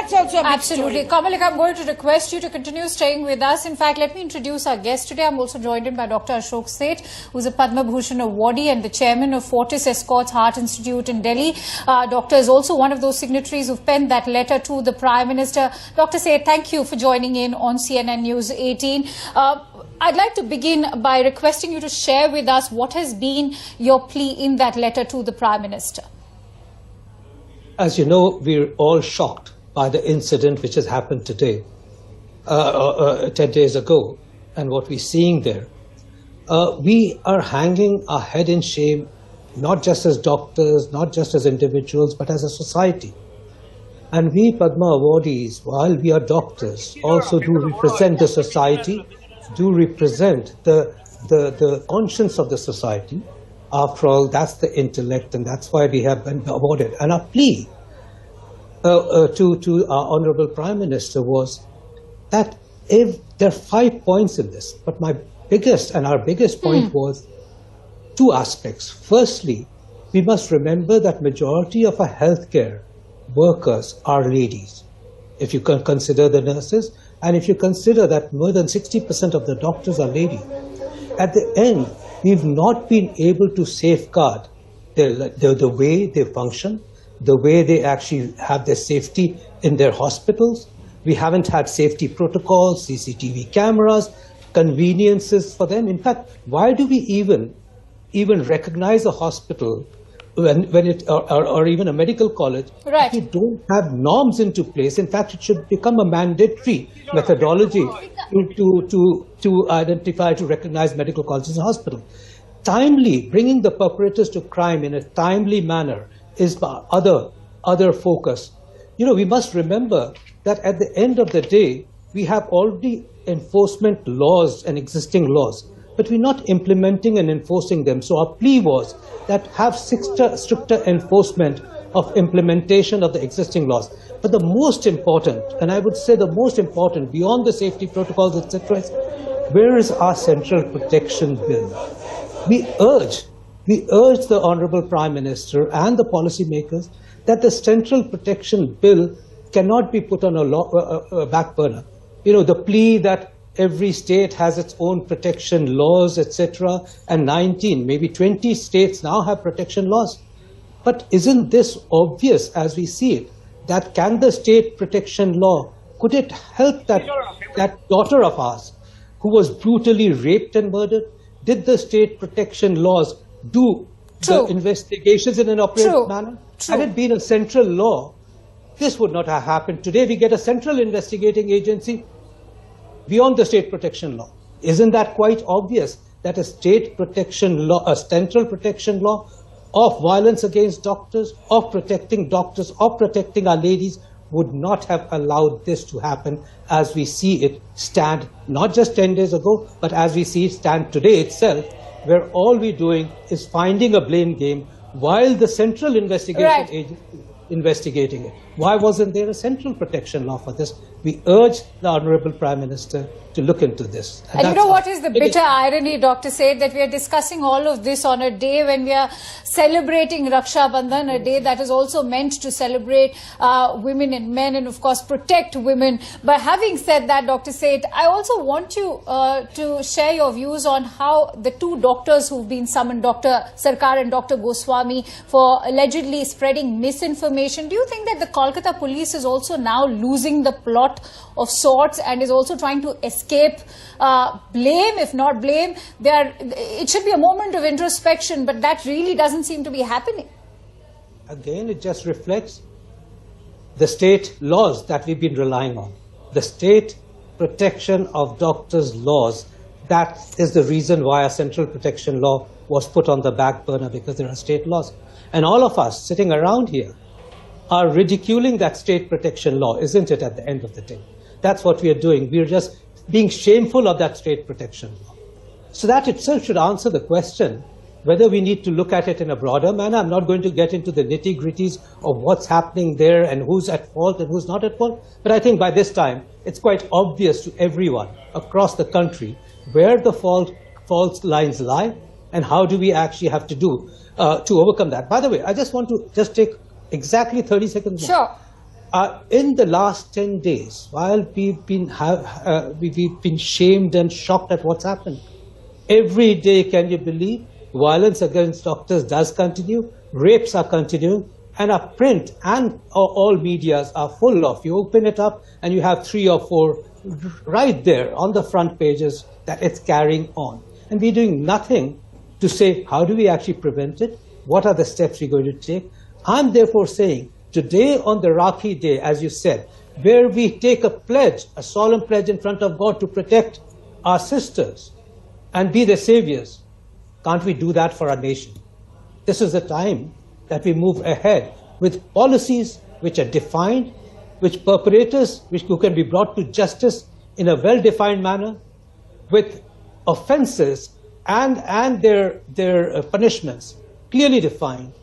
That's also a big Absolutely. story. Kamalik, I'm going to request you to continue staying with us. In fact, let me introduce our guest today. I'm also joined in by Dr. Ashok Seth, who's a Padma Awardee and the chairman of Fortis Okhla Heart Institute in Delhi. Doctor is also one of those signatories who've penned that letter to the Prime Minister. Dr. Seth, thank you for joining in on CNN News 18. I'd like to begin by requesting you to share with us what has been your plea in that letter to the Prime Minister. As you know, we're all shocked by the incident which has happened today, 10 days ago, and what we're seeing there. We are hanging our head in shame, not just as doctors, not just as individuals, but as a society. And we Padma Awardees, while we are doctors, also do represent the society, do represent the conscience of the society. After all, that's the intellect, and that's why we have been awarded. And our plea to our Honorable Prime Minister was that if there are 5 points in this, but our biggest point was 2 aspects. Firstly, we must remember that majority of our healthcare workers are ladies. If you can consider the nurses, and if you consider that more than 60% of the doctors are ladies, at the end, we've not been able to safeguard the way they function, the way they actually have their safety in their hospitals. We haven't had safety protocols, CCTV cameras, conveniences for them. In fact, why do we even recognize a hospital when it or even a medical college, right, if we don't have norms into place? In fact, it should become a mandatory methodology to identify, to recognize medical colleges and hospitals. Timely bringing the perpetrators to crime in a timely manner is other focus. You know, we must remember that at the end of the day, we have already enforcement laws and existing laws, but we're not implementing and enforcing them. So our plea was that have stricter enforcement of implementation of the existing laws. But the most important, and I would say the most important, beyond the safety protocols, etc., is where is our central protection bill? We urge the Honorable Prime Minister and the policymakers that the central protection bill cannot be put on a back burner. You know, the plea that every state has its own protection laws, etc., and 19, maybe 20 states now have protection laws. But isn't this obvious as we see it, that can the state protection law, could it help that daughter of ours who was brutally raped and murdered? Did the state protection laws do the investigations in an appropriate manner? Had it been a central law, this would not have happened. Today we get a central investigating agency beyond the state protection law. Isn't that quite obvious that a state protection law, a central protection law of violence against doctors, of protecting our ladies, would not have allowed this to happen as we see it stand, not just 10 days ago, but as we see it stand today itself, where all we're doing is finding a blame game while the central investigation agency investigating it. Why wasn't there a central protection law for this? We urge the Honorable Prime Minister to look into this. And you know what is the bitter irony, Dr. Seth, that we are discussing all of this on a day when we are celebrating Raksha Bandhan, a day that is also meant to celebrate women and men and, of course, protect women. But having said that, Dr. Seth, I also want you to share your views on how the 2 doctors who've been summoned, Dr. Sarkar and Dr. Goswami, for allegedly spreading misinformation. Do you think that the Kolkata police is also now losing the plot of sorts and is also trying to escape blame, if not blame? It should be a moment of introspection, but that really doesn't seem to be happening. Again, it just reflects the state laws that we've been relying on. The state protection of doctors' laws, that is the reason why a central protection law was put on the back burner, because there are state laws. And all of us sitting around here are ridiculing that state protection law, isn't it, at the end of the day? That's what we are doing. We are just being shameful of that state protection law. So that itself should answer the question whether we need to look at it in a broader manner. I'm not going to get into the nitty-gritties of what's happening there and who's at fault and who's not at fault. But I think by this time, it's quite obvious to everyone across the country where the fault lines lie and how do we actually have to do to overcome that. By the way, I just want to take exactly 30 seconds more. Sure. in the last 10 days, while we've been shamed and shocked at what's happened, every day, can you believe, violence against doctors does continue, rapes are continuing, and our print and all medias are full of. You open it up and you have 3 or 4 right there on the front pages that it's carrying on. And we're doing nothing to say, how do we actually prevent it? What are the steps we're going to take? I'm therefore saying, today on the Rakhi Day, as you said, where we take a pledge, a solemn pledge in front of God to protect our sisters and be their saviors, can't we do that for our nation? This is the time that we move ahead with policies which are defined, which perpetrators who can be brought to justice in a well-defined manner, with offenses and their punishments clearly defined,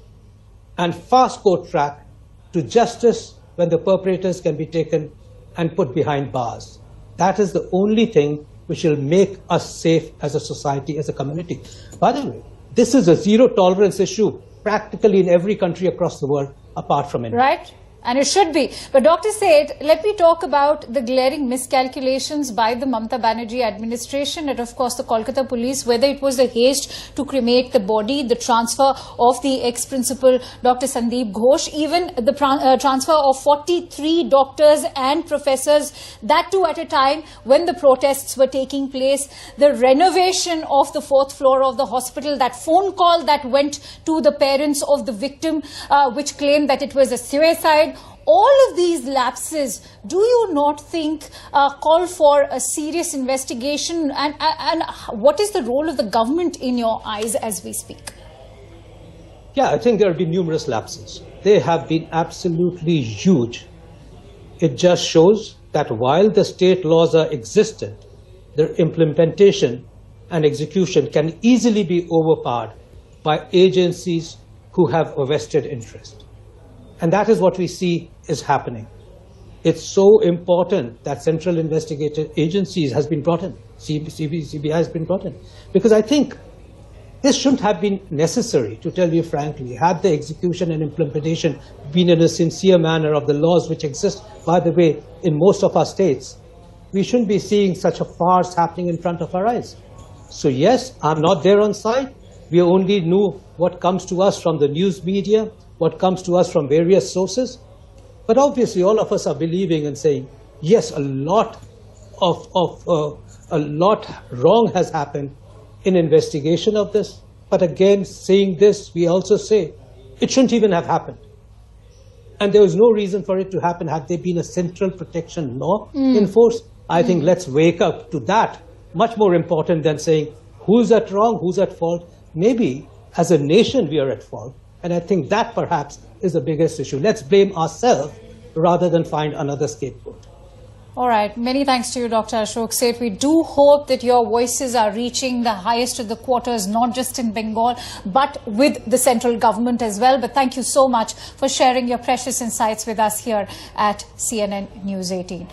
and fast court track to justice when the perpetrators can be taken and put behind bars. That is the only thing which will make us safe as a society, as a community. By the way, this is a zero tolerance issue practically in every country across the world apart from India. Right. And it should be. But Dr. Seth, let me talk about the glaring miscalculations by the Mamata Banerjee administration and of course the Kolkata police, whether it was the haste to cremate the body, the transfer of the ex-principal Dr. Sandeep Ghosh, even the transfer of 43 doctors and professors, that too at a time when the protests were taking place, the renovation of the 4th floor of the hospital, that phone call that went to the parents of the victim, which claimed that it was a suicide. All of these lapses, do you not think call for a serious investigation? And what is the role of the government in your eyes as we speak? Yeah, I think there have been numerous lapses. They have been absolutely huge. It just shows that while the state laws are existent, their implementation and execution can easily be overpowered by agencies who have a vested interest. And that is what we see is happening. It's so important that central investigative agencies has been brought in, CBI has been brought in. Because I think this shouldn't have been necessary, to tell you frankly, had the execution and implementation been in a sincere manner of the laws which exist, by the way, in most of our states. We shouldn't be seeing such a farce happening in front of our eyes. So yes, I'm not there on site. We only knew what comes to us from the news media, what comes to us from various sources. But obviously all of us are believing and saying, yes, a lot wrong has happened in investigation of this. But again, saying this, we also say it shouldn't even have happened. And there was no reason for it to happen had there been a central protection law in force. I think let's wake up to that. Much more important than saying who's at wrong, who's at fault. Maybe as a nation we are at fault. And I think that perhaps is the biggest issue. Let's blame ourselves rather than find another scapegoat. All right. Many thanks to you, Dr. Ashok Seth. We do hope that your voices are reaching the highest of the quarters, not just in Bengal, but with the central government as well. But thank you so much for sharing your precious insights with us here at CNN News 18.